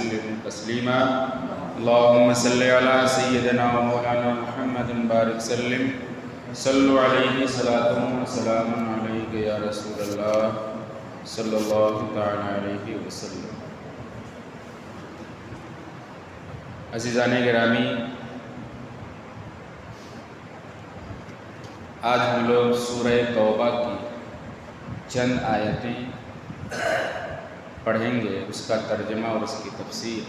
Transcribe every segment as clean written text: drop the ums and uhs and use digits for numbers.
وسلم تسلیما اللهم صل علی سیدنا و مولانا محمد بارک سلم صلو علیہ صلاۃ و سلام علیک یا رسول اللہ صلی اللہ تعالی علیہ وسلم۔ عزیزان گرامی، آج ہم لوگ سورہ توبہ کی چند آیتیں پڑھیں گے، اس کا ترجمہ اور اس کی تفسیر۔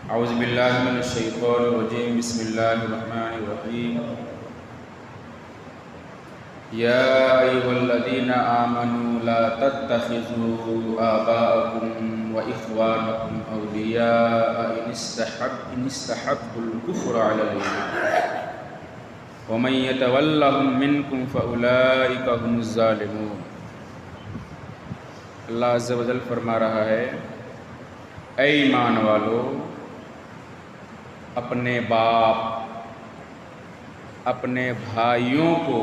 اعوذ باللہ من الشیطان الرجیم، بسم اللہ الرحمن الرحیم۔ یا ایھا الذین آمنوا لا تتخذوا آباءکم واخوانکم اولیاء ان استحبوا الکفر علی الایمان ومن یتولہم منکم فاولئک هم الظالمون۔ اللہ عز و جل فرما رہا ہے، اے ایمان والو، اپنے باپ، اپنے بھائیوں کو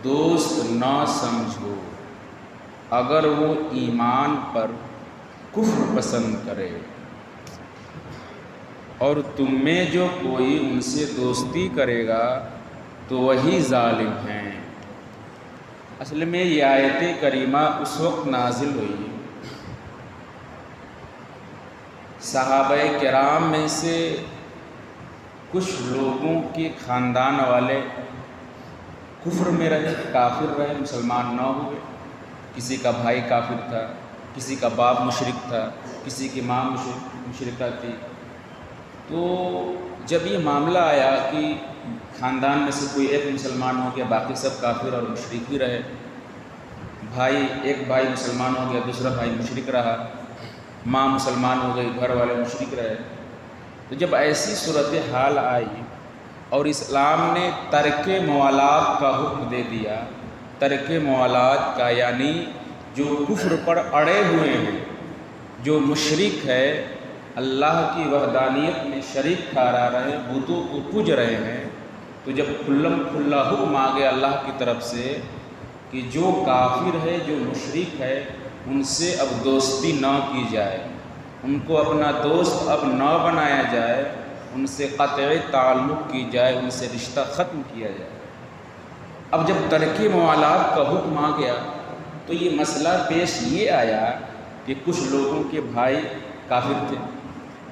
دوست نہ سمجھو اگر وہ ایمان پر کفر پسند کرے، اور تم میں جو کوئی ان سے دوستی کرے گا تو وہی ظالم ہیں۔ اصل میں یہ آیت کریمہ اس وقت نازل ہوئی، صحابہ کرام میں سے کچھ لوگوں کے خاندان والے کفر میں رہے، کافر رہے، مسلمان نہ ہوئے۔ کسی کا بھائی کافر تھا، کسی کا باپ مشرک تھا، کسی کی ماں مشرکہ تھی۔ تو جب یہ معاملہ آیا کہ خاندان میں سے کوئی ایک مسلمان ہو گیا، باقی سب کافر اور مشرک ہی رہے، ایک بھائی مسلمان ہو گیا، دوسرا بھائی مشرک رہا، ماں مسلمان ہو گئی، گھر والے مشرک رہے، تو جب ایسی صورتحال آئی اور اسلام نے ترک موالات کا حکم دے دیا، ترک موالات کا یعنی جو کفر پر اڑے ہوئے ہیں، جو مشرک ہے، اللہ کی وحدانیت میں شریک ٹھہرا رہے، بتوں کو پوج رہے ہیں، تو جب کھلم کھلا حکم آ گیا اللہ کی طرف سے کہ جو کافر ہے، جو مشرک ہے، ان سے اب دوستی نہ کی جائے، ان کو اپنا دوست اب نہ بنایا جائے، ان سے قطعی تعلق کی جائے، ان سے رشتہ ختم کیا جائے۔ اب جب ترک موالات کا حکم آ گیا تو یہ مسئلہ پیش یہ آیا کہ کچھ لوگوں کے بھائی کافر تھے،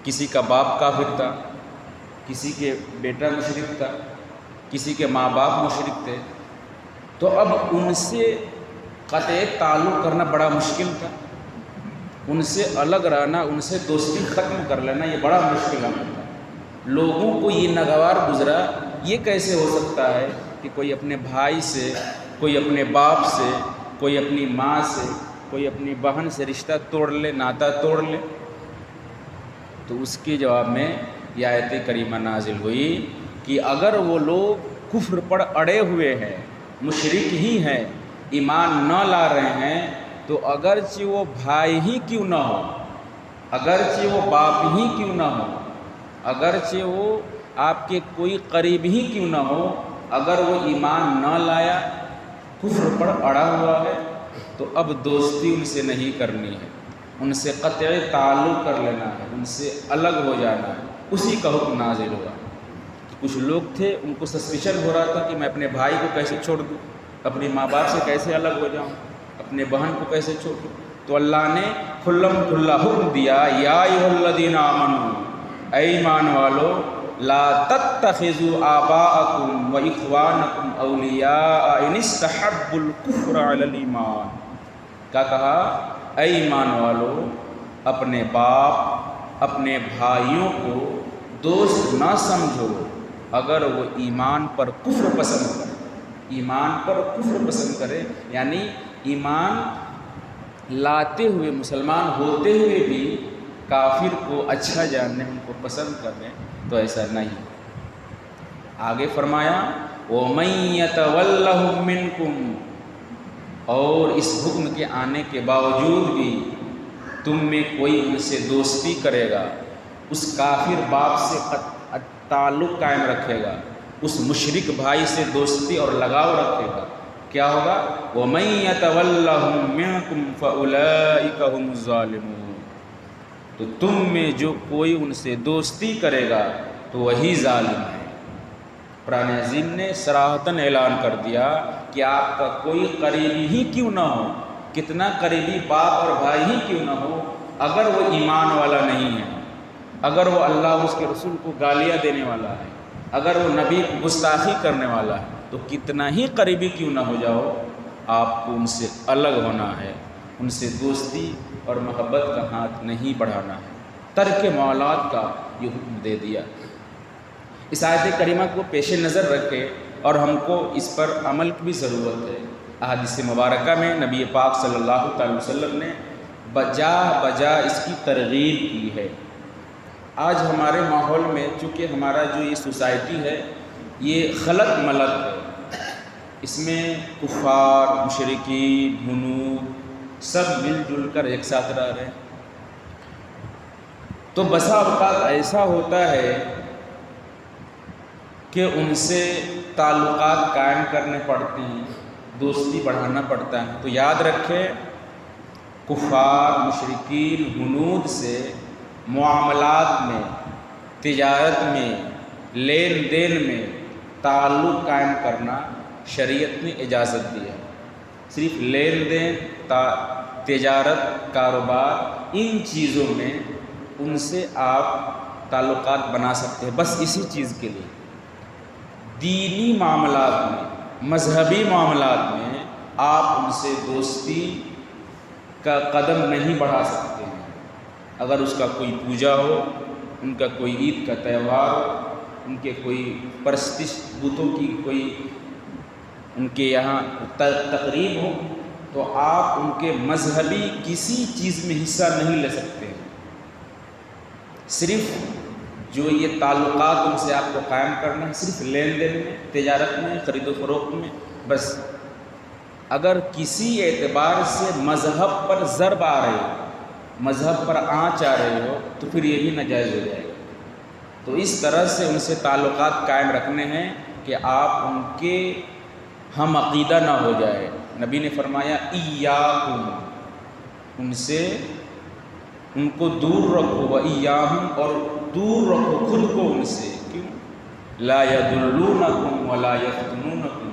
کسی کا باپ کافر تھا، کسی کے بیٹا مشرک تھا، کسی کے ماں باپ مشرک تھے، تو اب ان سے قطعی تعلق کرنا بڑا مشکل تھا، ان سے الگ رہنا، ان سے دوستی ختم کر لینا یہ بڑا مشکل عمل تھا۔ لوگوں کو یہ ناگوار گزرا، یہ کیسے ہو سکتا ہے کہ کوئی اپنے بھائی سے، کوئی اپنے باپ سے، کوئی اپنی ماں سے، کوئی اپنی بہن سے رشتہ توڑ لے، ناطہ توڑ لے؟ تو اس کے جواب میں یہ آیت کریمہ نازل ہوئی کہ اگر وہ لوگ کفر پر اڑے ہوئے ہیں، مشرک ہی ہیں، ایمان نہ لا رہے ہیں، تو اگرچہ وہ بھائی ہی کیوں نہ ہو، اگرچہ وہ باپ ہی کیوں نہ ہو، اگرچہ وہ آپ کے کوئی قریب ہی کیوں نہ ہو، اگر وہ ایمان نہ لایا، کفر پر اڑا ہوا ہے، تو اب دوستی ان سے نہیں کرنی ہے، ان سے قطعی تعلق کر لینا ہے، ان سے الگ ہو جانا ہے۔ اسی کا حکم نازل ہوا۔ کچھ لوگ تھے، ان کو سسپیشن ہو رہا تھا کہ میں اپنے بھائی کو کیسے چھوڑ دوں، اپنے ماں باپ سے کیسے الگ ہو جاؤں، اپنے بہن کو کیسے چھوڑ دوں۔ تو اللہ نے کھلم کھلا حکم دیا، یا ایھا الذین آمنوا، اے ایمان والو، لا تتخذوا آباءکم واخوانکم اولیاء ان استحبوا الکفر علی الایمان۔ کیا کہا؟ اے ایمان والو، اپنے باپ، اپنے بھائیوں کو دوست نہ سمجھو اگر وہ ایمان پر کفر پسند کرے، ایمان پر کفر پسند کرے، یعنی ایمان لاتے ہوئے، مسلمان ہوتے ہوئے بھی کافر کو اچھا جاننے، ان کو پسند کرنے، تو ایسا نہیں۔ آگے فرمایا وَمَن يَتَوَلَّهُم مِّنكُمْ، اور اس حکم کے آنے کے باوجود بھی تم میں کوئی ان سے دوستی کرے گا، اس کافر باپ سے تعلق قائم رکھے گا، اس مشرک بھائی سے دوستی اور لگاؤ رکھے گا، کیا ہوگا؟ وَمَن يَتَوَلَّهُم مِّنكُمْ فَأُولَٰئِكَ هُمُ الظَّالِمُونَ، تو تم میں جو کوئی ان سے دوستی کرے گا تو وہی ظالم ہے۔ قرآن عظیم نے صراحتاً اعلان کر دیا کہ آپ کا کوئی قریبی ہی کیوں نہ ہو، کتنا قریبی باپ اور بھائی ہی کیوں نہ ہو، اگر وہ ایمان والا نہیں ہے، اگر وہ اللہ اس کے رسول کو گالیاں دینے والا ہے، اگر وہ نبی کو گستاخی کرنے والا ہے، تو کتنا ہی قریبی کیوں نہ ہو جاؤ، آپ کو ان سے الگ ہونا ہے، ان سے دوستی اور محبت کا ہاتھ نہیں بڑھانا ہے۔ ترک موالات کا یہ حکم دے دیا۔ اس آیت کریمہ کو پیش نظر رکھے اور ہم کو اس پر عمل کی بھی ضرورت ہے۔ احادیث مبارکہ میں نبی پاک صلی اللہ تعالی وسلم نے بجا اس کی ترغیب کی ہے۔ آج ہمارے ماحول میں چونکہ ہمارا جو یہ سوسائٹی ہے یہ خلط ملط ہے، اس میں کفار، مشرکین، ہنود سب مل جل کر ایک ساتھ رہ رہے ہیں، تو بسا اوقات ایسا ہوتا ہے کہ ان سے تعلقات قائم کرنے پڑتے ہیں، دوستی بڑھانا پڑتا ہے۔ تو یاد رکھیں، کفار، مشرکین، ہنود سے معاملات میں، تجارت میں، لین دین میں تعلق قائم کرنا شریعت نے اجازت دی ہے۔ صرف لین دین، تجارت، کاروبار، ان چیزوں میں ان سے آپ تعلقات بنا سکتے ہیں، بس اسی چیز کے لیے۔ دینی معاملات میں، مذہبی معاملات میں آپ ان سے دوستی کا قدم نہیں بڑھا سکتے ہیں۔ اگر اس کا کوئی پوجا ہو، ان کا کوئی عید کا تہوار ہو، ان کے کوئی پرستش بتوں کی کوئی ان کے یہاں تقریب ہو، تو آپ ان کے مذہبی کسی چیز میں حصہ نہیں لے سکتے ہیں۔ صرف جو یہ تعلقات ان سے آپ کو قائم کرنا ہے، صرف لین دین میں، تجارت میں، خرید و فروخت میں، بس۔ اگر کسی اعتبار سے مذہب پر ضرب آ رہی ہو، مذہب پر آنچ آ رہی ہو، تو پھر یہ بھی ناجائز ہو جائے گا۔ تو اس طرح سے ان سے تعلقات قائم رکھنے ہیں کہ آپ ان کے ہم عقیدہ نہ ہو جائے۔ نبی نے فرمایا ایاکم، ان سے ان کو دور رکھو، وَإِيَّاهُمْ، اور دور رکھو خود کو ان سے۔ کیوں؟ لا يَضُلُّونَكُمْ وَلَا يَفْتُنُونَكُمْ،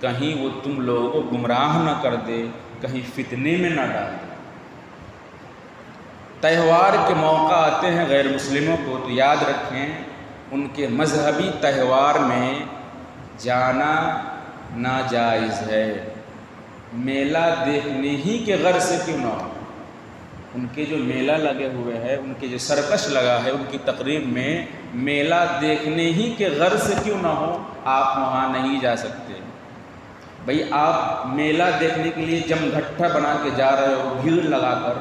کہیں وہ تم لوگوں کو گمراہ نہ کر دے، کہیں فتنے میں نہ ڈال دے۔ تہوار کے موقع آتے ہیں غیر مسلموں کو، تو یاد رکھیں ان کے مذہبی تہوار میں جانا ناجائز ہے، میلہ دیکھنے ہی کے غرض سے کیوں نہ ہو۔ ان کے جو میلہ لگے ہوئے ہیں، ان کے جو سرکش لگا ہے، ان کی تقریب میں میلہ دیکھنے ہی کے غرض سے کیوں نہ ہو، آپ وہاں نہیں جا سکتے۔ بھئی آپ میلہ دیکھنے کے لیے جمگھٹا بنا کے جا رہے ہو، بھیڑ لگا کر،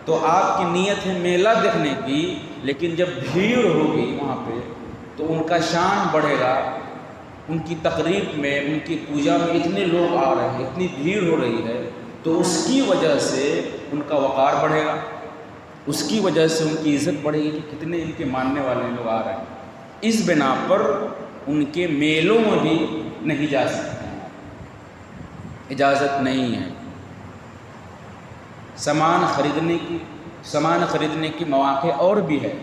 تو آپ کی نیت ہے میلہ دیکھنے کی، لیکن جب بھیڑ ہوگی وہاں پہ تو ان کا شان بڑھے گا، ان کی تقریب میں، ان کی پوجا میں اتنے لوگ آ رہے ہیں، اتنی بھیڑ ہو رہی ہے، تو اس کی وجہ سے ان کا وقار بڑھے گا، اس کی وجہ سے ان کی عزت بڑھے گی کہ کتنے ان کے ماننے والے لوگ آ رہے ہیں۔ اس بنا پر ان کے میلوں میں بھی نہیں جا سکتے ہیں، اجازت نہیں ہے۔ سامان خریدنے کی مواقع اور بھی ہے،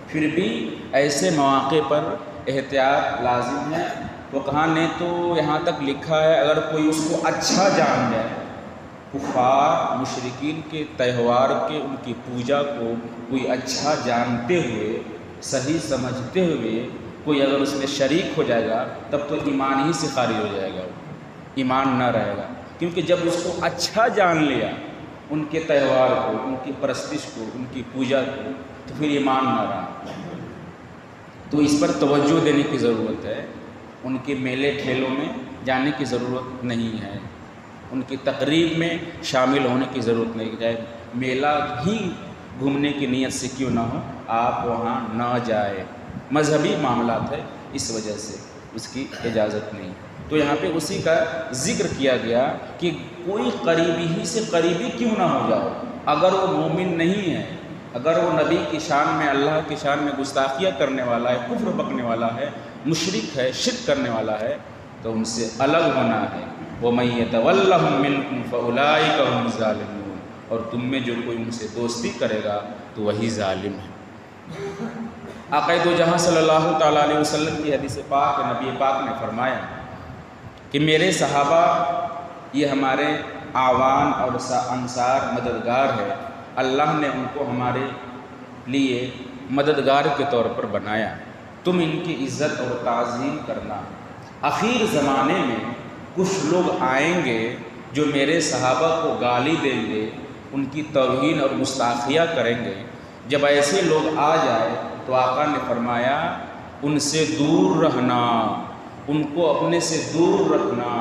پھر بھی ایسے مواقع پر احتیاط لازم ہے۔ فقہا نے تو یہاں تک لکھا ہے، اگر کوئی اس کو اچھا جان جائے، کفار مشرکین کے تہوار کے، ان کی پوجا کو کوئی اچھا جانتے ہوئے، صحیح سمجھتے ہوئے کوئی اگر اس میں شریک ہو جائے گا، تب تو ایمان ہی سے خارج ہو جائے گا، ایمان نہ رہے گا۔ کیونکہ جب اس کو اچھا جان لیا، ان کے تہوار کو، ان کی پرستش کو، ان کی پوجا کو، تو پھر ایمان نہ رہا۔ تو اس پر توجہ دینے کی ضرورت ہے، ان کے میلے ٹھیلوں میں جانے کی ضرورت نہیں ہے، ان کی تقریب میں شامل ہونے کی ضرورت نہیں ہے۔ میلہ ہی گھومنے کی نیت سے کیوں نہ ہو، آپ وہاں نہ جائے، مذہبی معاملات ہے، اس وجہ سے اس کی اجازت نہیں۔ تو یہاں پہ اسی کا ذکر کیا گیا کہ کوئی قریبی ہی سے قریبی کیوں نہ ہو جاؤ، اگر وہ مومن نہیں ہے، اگر وہ نبی کی شان میں، اللہ کی شان میں گستاخیاں کرنے والا ہے، کفر بکنے والا ہے، مشرک ہے، شرک کرنے والا ہے، تو ان سے الگ ہونا ہے، وَمَن يَتَوَلَّهُم مِّنكُمْ فَأُولَٰئِكَ هُمُ الظَّالِمُونَ، اور تم میں جو کوئی ان سے دوستی کرے گا تو وہی ظالم ہے۔ آقا دو جہاں صلی اللہ تعالیٰ علیہ وسلم کی حدیث پاک نبی پاک نے فرمایا کہ میرے صحابہ یہ ہمارے اعوان اور انصار مددگار ہے، اللہ نے ان کو ہمارے لیے مددگار کے طور پر بنایا، تم ان کی عزت اور تعظیم کرنا۔ اخیر زمانے میں کچھ لوگ آئیں گے جو میرے صحابہ کو گالی دیں گے، ان کی توہین اور گستاخیہ کریں گے۔ جب ایسے لوگ آ جائے تو آقا نے فرمایا ان سے دور رہنا، ان کو اپنے سے دور رکھنا،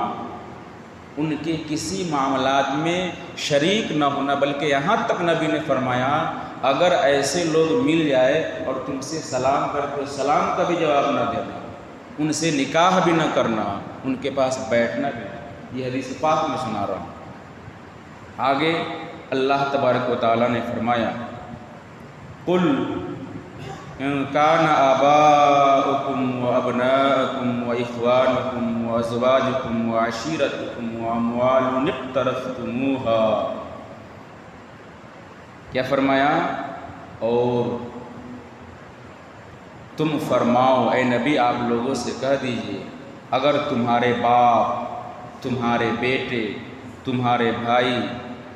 ان کے کسی معاملات میں شریک نہ ہونا، بلکہ یہاں تک نبی نے فرمایا اگر ایسے لوگ مل جائے اور تم سے سلام کر تو سلام کا بھی جواب نہ دینا، ان سے نکاح بھی نہ کرنا، ان کے پاس بیٹھنا بھی نہ۔ یہ حدیث پاک میں سنا رہا ہوں۔ آگے اللہ تبارک و تعالیٰ نے فرمایا قُلْ إِن كَانَ آبَاؤُكُمْ وَأَبْنَاؤُكُمْ وَإِخْوَانُكُمْ وَأَزْوَاجُكُمْ وَعَشِيرَتُكُمْ وَأَمْوَالٌ اقْتَرَفْتُمُوهَا، کیا فرمایا؟ اور تم فرماؤ اے نبی آپ لوگوں سے کہہ دیجئے اگر تمہارے باپ، تمہارے بیٹے، تمہارے بھائی،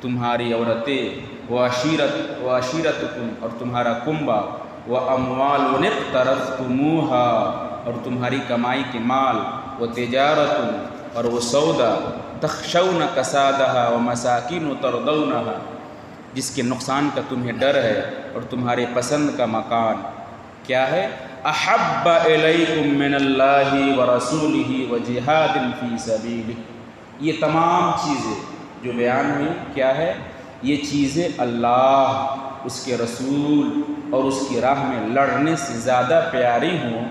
تمہاری عورتیں، وعشیرتکم اور تمہارا کنبہ، واموال اقترفتموها اور تمہاری کمائی کے مال، وتجارت اور وہ سودا، تخشون کسادها ومساکین ترضونها جس کے نقصان کا تمہیں ڈر ہے، اور تمہارے پسند کا مکان کیا ہے، احب الیکم من اللہ ورسولہ وجہاد فی سبیلہ، یہ تمام چیزیں جو بیان ہوئی کیا ہے، یہ چیزیں اللہ، اس کے رسول اور اس کی راہ میں لڑنے سے زیادہ پیاری ہوں،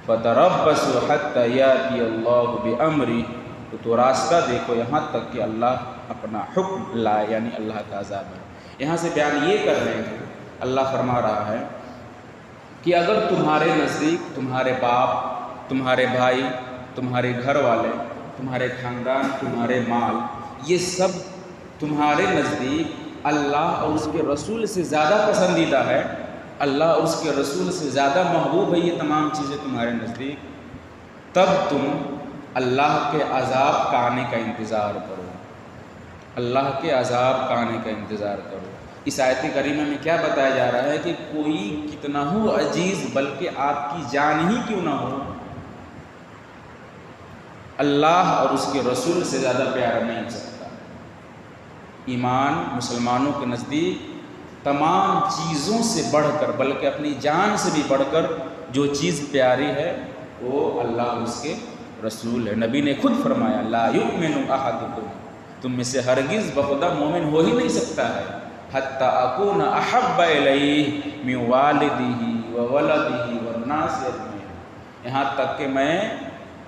فتربصوا حتی یاتی اللہ بامرہ، تو راستہ دیکھو یہاں تک کہ اللہ اپنا حکم لائے، یعنی اللہ کا عذاب ہے۔ یہاں سے بیان یہ کر رہے ہیں، اللہ فرما رہا ہے کہ اگر تمہارے نزدیک تمہارے باپ، تمہارے بھائی، تمہارے گھر والے، تمہارے خاندان، تمہارے مال، یہ سب تمہارے نزدیک اللہ اور اس کے رسول سے زیادہ پسندیدہ ہے، اللہ اور اس کے رسول سے زیادہ محبوب ہے یہ تمام چیزیں تمہارے نزدیک، تب تم اللہ کے عذاب کا آنے کا انتظار کرو، اللہ کے عذاب کا آنے کا انتظار کرو۔ اس آیت کریمہ میں کیا بتایا جا رہا ہے کہ کوئی کتنا ہو عزیز، بلکہ آپ کی جان ہی کیوں نہ ہو، اللہ اور اس کے رسول سے زیادہ پیارا نہیں ہو سکتا۔ ایمان مسلمانوں کے نزدیک تمام چیزوں سے بڑھ کر، بلکہ اپنی جان سے بھی بڑھ کر جو چیز پیاری ہے وہ اللہ اور اس کے رسول ہے۔ نبی نے خود فرمایا لا یؤمن احدکم، تم میں سے ہرگز بخدا مومن ہو ہی نہیں سکتا ہے، حتی اکون احب الیہ من والدہ وولدہ والناس اجمعین، یہاں تک کہ میں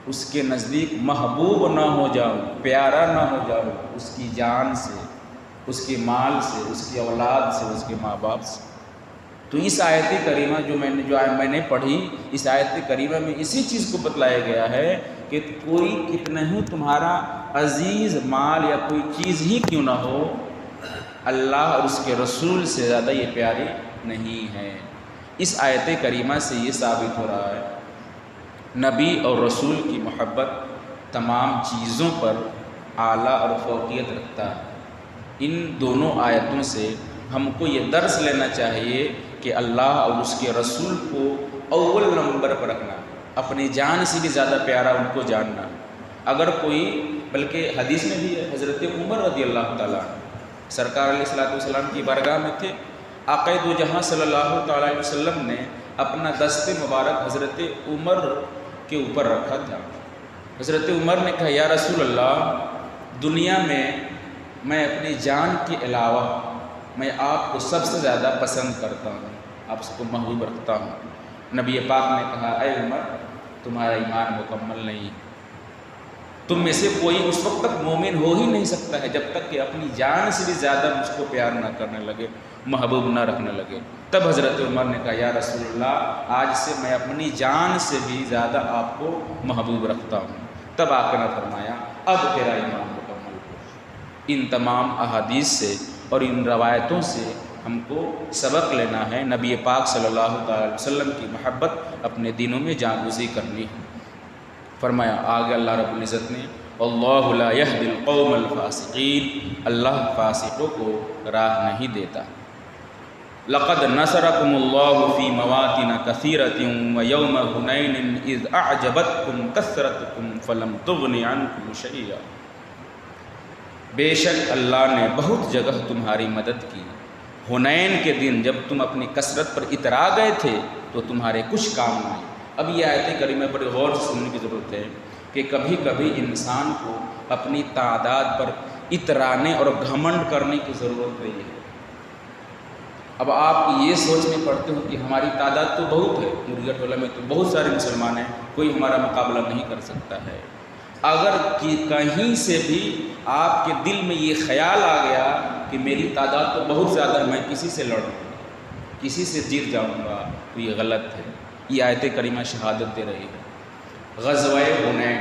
اس کے نزدیک محبوب نہ ہو جاؤں، پیارا نہ ہو جاؤں اس کی جان سے، اس کے مال سے، اس کی اولاد سے، اس کے ماں باپ سے۔ تو اس آیت کریمہ جو میں نے پڑھی، اس آیت کریمہ میں اسی چیز کو بتلایا گیا ہے کہ کوئی کتنا ہی تمہارا عزیز مال یا کوئی چیز ہی کیوں نہ ہو، اللہ اور اس کے رسول سے زیادہ یہ پیاری نہیں ہے۔ اس آیت کریمہ سے یہ ثابت ہو رہا ہے نبی اور رسول کی محبت تمام چیزوں پر اعلیٰ اور فوقیت رکھتا ہے۔ ان دونوں آیتوں سے ہم کو یہ درس لینا چاہیے کہ اللہ اور اس کے رسول کو اول نمبر پر رکھنا، اپنی جان سے بھی زیادہ پیارا ان کو جاننا۔ اگر کوئی، بلکہ حدیث میں بھی ہے، حضرت عمر رضی اللہ تعالیٰ سرکار علیہ السلام کی بارگاہ میں تھے، آقا دو جہاں صلی اللہ تعالیٰ علیہ وسلم نے اپنا دست مبارک حضرت عمر کے اوپر رکھا تھا۔ حضرت عمر نے کہا یا رسول اللہ، دنیا میں میں اپنی جان کے علاوہ میں آپ کو سب سے زیادہ پسند کرتا ہوں، آپ اس کو محبوب رکھتا ہوں۔ نبی پاک نے کہا اے عمر، تمہارا ایمان مکمل نہیں، تم میں سے کوئی اس وقت تک مومن ہو ہی نہیں سکتا ہے جب تک کہ اپنی جان سے بھی زیادہ مجھ کو پیار نہ کرنے لگے، محبوب نہ رکھنے لگے۔ تب حضرت عمر نے کہا یا رسول اللہ، آج سے میں اپنی جان سے بھی زیادہ آپ کو محبوب رکھتا ہوں۔ تب آقا نے فرمایا اب تیرا ایمان مکمل ہو۔ ان تمام احادیث سے اور ان روایتوں سے ہم کو سبق لینا ہے، نبی پاک صلی اللہ علیہ وسلم کی محبت اپنے دینوں میں جاگوزی کرنی ہے۔ فرمایا آگے اللہ رب العزت نے اللہ لا یہدی القوم الفاسقین، اللہ فاسقوں کو راہ نہیں دیتا۔ لقد نصرکم اللہ فی مواطن کثیرۃ ویوم حنین اذ اعجبتکم کثرتکم فلم تغن عنکم شیئا، بے شک اللہ نے بہت جگہ تمہاری مدد کی، حنین کے دن جب تم اپنی کثرت پر اترا گئے تھے تو تمہارے کچھ کام نہ آئے۔ اب یہ آیت کریمہ پر غور سے سننے کی ضرورت ہے کہ کبھی کبھی انسان کو اپنی تعداد پر اترانے اور گھمنڈ کرنے کی ضرورت نہیں ہے۔ اب آپ یہ سوچنے پڑتے ہو کہ ہماری تعداد تو بہت ہے، مرغا ٹولہ میں تو بہت سارے مسلمان ہیں، کوئی ہمارا مقابلہ نہیں کر سکتا ہے۔ اگر کہیں سے بھی آپ کے دل میں یہ خیال آ گیا کہ میری تعداد تو بہت زیادہ ہے، میں کسی سے لڑوں گا، کسی سے جیت جاؤں گا، تو یہ غلط ہے۔ یہ آیت کریمہ شہادت دے رہی ہے۔ غزوہ حنین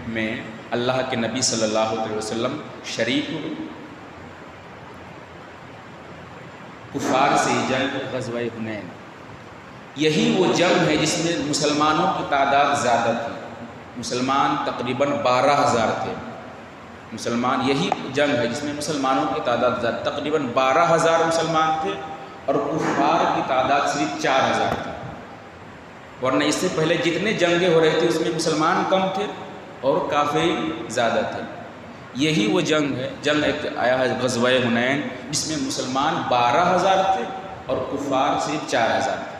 میں اللہ کے نبی صلی اللہ علیہ وسلم شریک ہوئے، کفار سے جنگ غزوہ حنین، یہی وہ جنگ ہے جس میں مسلمانوں کی تعداد زیادہ تھی، مسلمان تقریباً 12,000 تھے۔ مسلمان، یہی جنگ ہے جس میں مسلمانوں کی تعداد زیادہ، تقریباً 12,000 مسلمان تھے اور کفار کی تعداد صرف 4,000 تھی۔ ورنہ اس سے پہلے جتنے جنگیں ہو رہے تھے اس میں مسلمان کم تھے اور کافر زیادہ تھے۔ یہی وہ جنگ ہے، جنگ ایک آیا ہے غزوہ حنین، جس میں مسلمان 12,000 تھے اور کفار صرف 4,000 تھے۔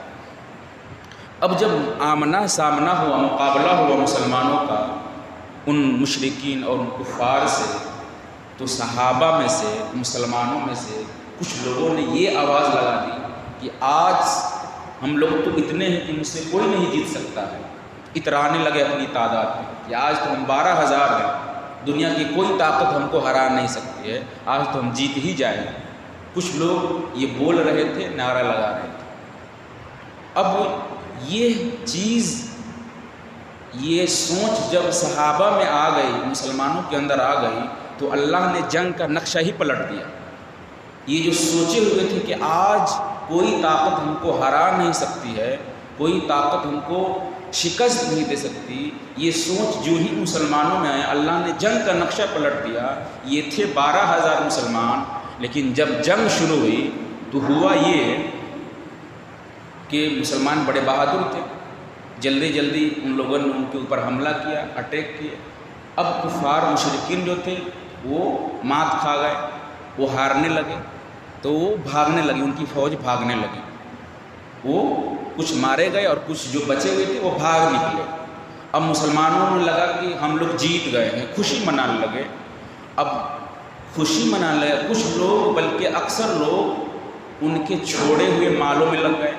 اب جب آمنا سامنا ہوا، مقابلہ ہوا مسلمانوں کا ان مشرکین اور ان کفار سے، تو صحابہ میں سے، مسلمانوں میں سے کچھ لوگوں نے یہ آواز لگا دی کہ آج ہم لوگ تو اتنے ہیں کہ مجھ سے کوئی نہیں جیت سکتا ہے۔ اترانے لگے اپنی تعداد میں کہ آج تو ہم 12,000 ہیں، دنیا کی کوئی طاقت ہم کو ہرا نہیں سکتی ہے، آج تو ہم جیت ہی جائیں۔ کچھ لوگ یہ بول رہے تھے، نعرہ لگا رہے تھے۔ اب یہ چیز، یہ سوچ جب صحابہ میں آ گئی، مسلمانوں کے اندر آ گئی، تو اللہ نے جنگ کا نقشہ ہی پلٹ دیا۔ یہ جو سوچے ہوئے تھے کہ آج کوئی طاقت ہم کو ہرا نہیں سکتی ہے، کوئی طاقت ہم کو شکست نہیں دے سکتی، یہ سوچ جو ہی مسلمانوں میں آئے، اللہ نے جنگ کا نقشہ پلٹ دیا۔ یہ تھے 12,000 مسلمان، لیکن جب جنگ شروع ہوئی تو ہوا یہ کہ مسلمان بڑے بہادر تھے، جلدی جلدی ان لوگوں نے ان کے اوپر حملہ کیا، اٹیک کیا۔ اب کفار مشرکین جو تھے وہ مات کھا گئے، وہ ہارنے لگے، تو وہ بھاگنے لگے، ان کی فوج بھاگنے لگی۔ وہ کچھ مارے گئے اور کچھ جو بچے ہوئے تھے وہ بھاگ نکلے۔ اب مسلمانوں میں لگا کہ ہم لوگ جیت گئے ہیں، خوشی منانے لگے۔ اب خوشی منانے لگے کچھ لوگ، بلکہ اکثر لوگ ان کے چھوڑے ہوئے مالوں میں لگ گئے۔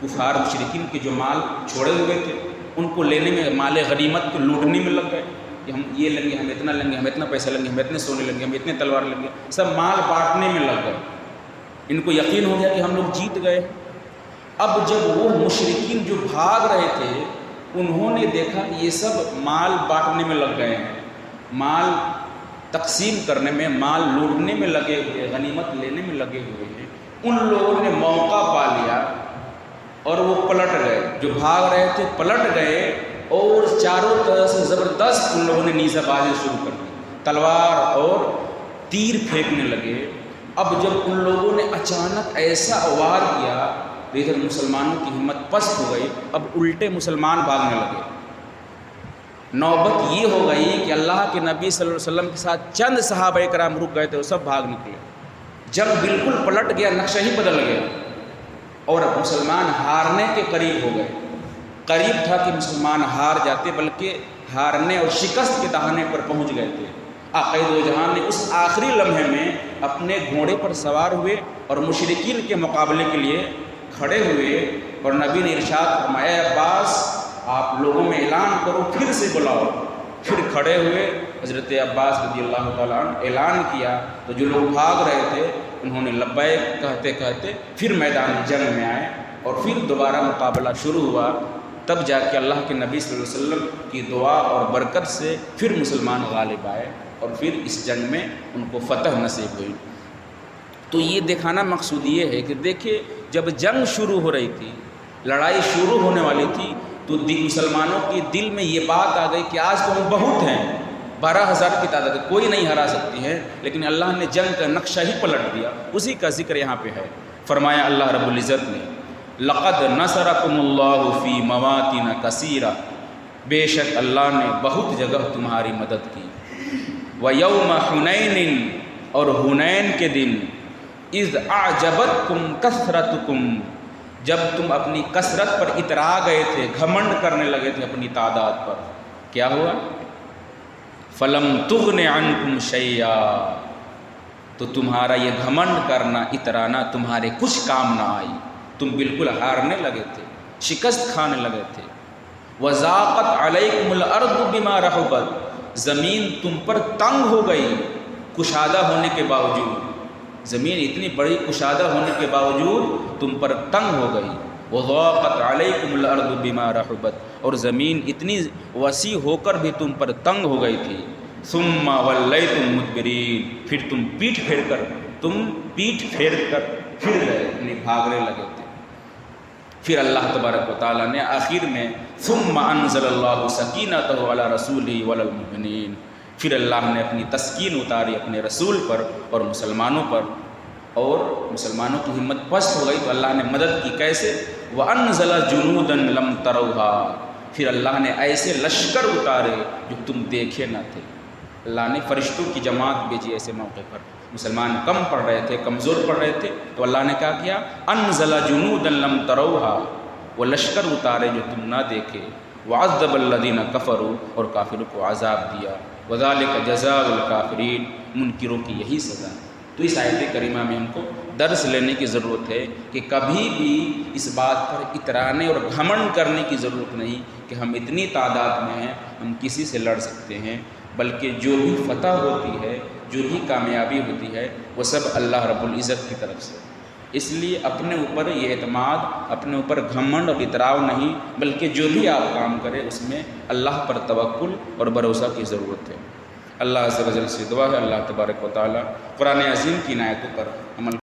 کفار مشرکین کے جو مال چھوڑے ہوئے تھے ان کو لینے میں، مال غنیمت کو لوٹنے میں لگ گئے کہ ہم یہ لیں گے، ہم اتنا لیں گے، ہم اتنا پیسہ لیں گے، ہم اتنے سونے لیں گے، ہم اتنے تلوار لیں گے، سب مال بانٹنے میں لگ گئے۔ ان کو یقین ہو گیا کہ ہم لوگ جیت گئے۔ اب جب وہ مشرکین جو بھاگ رہے تھے انہوں نے دیکھا کہ یہ سب مال بانٹنے میں لگ گئے ہیں، مال تقسیم کرنے میں، مال لوٹنے میں لگے ہوئے، غنیمت لینے میں لگے ہوئے ہیں۔ ان لوگوں نے موقع پا لیا اور وہ پلٹ گئے، جو بھاگ رہے تھے پلٹ گئے اور چاروں طرف سے زبردست ان لوگوں نے نیزہ بازی شروع کر دی، تلوار اور تیر پھینکنے لگے۔ اب جب ان لوگوں نے اچانک ایسا وار کیا تو ادھر مسلمانوں کی ہمت پست ہو گئی، اب الٹے مسلمان بھاگنے لگے۔ نوبت یہ ہو گئی کہ اللہ کے نبی صلی اللہ علیہ وسلم کے ساتھ چند صحابہ کرام رک گئے تھے، وہ سب بھاگ نکلے۔ جنگ بالکل پلٹ گیا، نقشہ ہی بدل گیا اور مسلمان ہارنے کے قریب ہو گئے۔ قریب تھا کہ مسلمان ہار جاتے، بلکہ ہارنے اور شکست کے دہانے پر پہنچ گئے تھے۔ آقا دو جہان نے اس آخری لمحے میں اپنے گھوڑے پر سوار ہوئے اور مشرکین کے مقابلے کے لیے کھڑے ہوئے، اور نبی نے ارشاد فرمایا عباس آپ لوگوں میں اعلان کرو، پھر سے بلاؤ۔ پھر کھڑے ہوئے، حضرت عباس رضی اللہ تعالیٰ عنہ اعلان کیا، تو جو لوگ بھاگ رہے تھے انہوں نے لبیک کہتے کہتے پھر میدان جنگ میں آئے اور پھر دوبارہ مقابلہ شروع ہوا۔ تب جا کے اللہ کے نبی صلی اللہ علیہ وسلم کی دعا اور برکت سے پھر مسلمان غالب آئے اور پھر اس جنگ میں ان کو فتح نصیب ہوئی۔ تو یہ دکھانا مقصود یہ ہے کہ دیکھیں جب جنگ شروع ہو رہی تھی، لڑائی شروع ہونے والی تھی، تو مسلمانوں کے دل میں یہ بات آ گئی کہ آج تو ہم بہت ہیں، 12,000 کی تعداد ہے، کوئی نہیں ہرا سکتی ہے، لیکن اللہ نے جنگ کا نقشہ ہی پلٹ دیا۔ اسی کا ذکر یہاں پہ ہے۔ فرمایا اللہ رب العزت نے لقد نصرکم اللہ فی مواطن کثیرہ، بے شک اللہ نے بہت جگہ تمہاری مدد کی۔ ویوم حنین، اور حنین کے دن، اذ اعجبتکم کثرتکم، جب تم اپنی کثرت پر اترا گئے تھے، گھمنڈ کرنے لگے تھے اپنی تعداد پر، کیا ہوا؟ فلم تغن عنکم شیئا، تو تمہارا یہ گھمنڈ کرنا، اترانا تمہارے کچھ کام نہ آئی، تم بالکل ہارنے لگے تھے، شکست کھانے لگے تھے۔ وضاقت علیکم الارض بما رحبت، زمین تم پر تنگ ہو گئی کشادہ ہونے کے باوجود، زمین اتنی بڑی کشادہ ہونے کے باوجود تم پر تنگ ہو گئی۔ وضاقت علیکم الارض بما رحبت، اور زمین اتنی وسیع ہو کر بھی تم پر تنگ ہو گئی تھی۔ ثم ولیتم مدبرین، پھر تم پیٹھ پھیر کر پھر گئے، یعنی بھاگنے لگے تھے۔ پھر اللہ تبارک و تعالیٰ نے آخر میں ثم انزل اللہ سکینتہ علی رسولہ وعلی المؤمنین، پھر اللہ نے اپنی تسکین اتاری اپنے رسول پر اور مسلمانوں پر، اور مسلمانوں کی ہمت پست ہو گئی تو اللہ نے مدد کی۔ کیسے؟ وَأَنزَلَ جُنُودًا لَمْ تَرَوْهَا، پھر اللہ نے ایسے لشکر اتارے جو تم دیکھے نہ تھے۔ اللہ نے فرشتوں کی جماعت بھیجی ایسے موقع پر، مسلمان کم پڑ رہے تھے، کمزور پڑ رہے تھے، تو اللہ نے کیا کیا؟ انزل جنودا لم تروها، وہ لشکر اتارے جو تم نہ دیکھے۔ وعذب الذین کفروا، اور کافروں کو عذاب دیا۔ وذالک جزاء الکافرین، منکروں کی یہی سزا ہے۔ تو اس آیت کریمہ میں ہم کو درس لینے کی ضرورت ہے کہ کبھی بھی اس بات پر اترانے اور گھمنڈ کرنے کی ضرورت نہیں کہ ہم اتنی تعداد میں ہیں، ہم کسی سے لڑ سکتے ہیں، بلکہ جو بھی فتح ہوتی ہے، جو بھی کامیابی ہوتی ہے، وہ سب اللہ رب العزت کی طرف سے۔ اس لیے اپنے اوپر یہ اعتماد، اپنے اوپر گھمنڈ اور اتراؤ نہیں، بلکہ جو بھی آپ کام کریں اس میں اللہ پر توکل اور بھروسہ کی ضرورت ہے۔ اللہ عز و جل سے دعا ہے اللہ تبارک و تعالیٰ قرآن عظیم کی عنایتوں پر عمل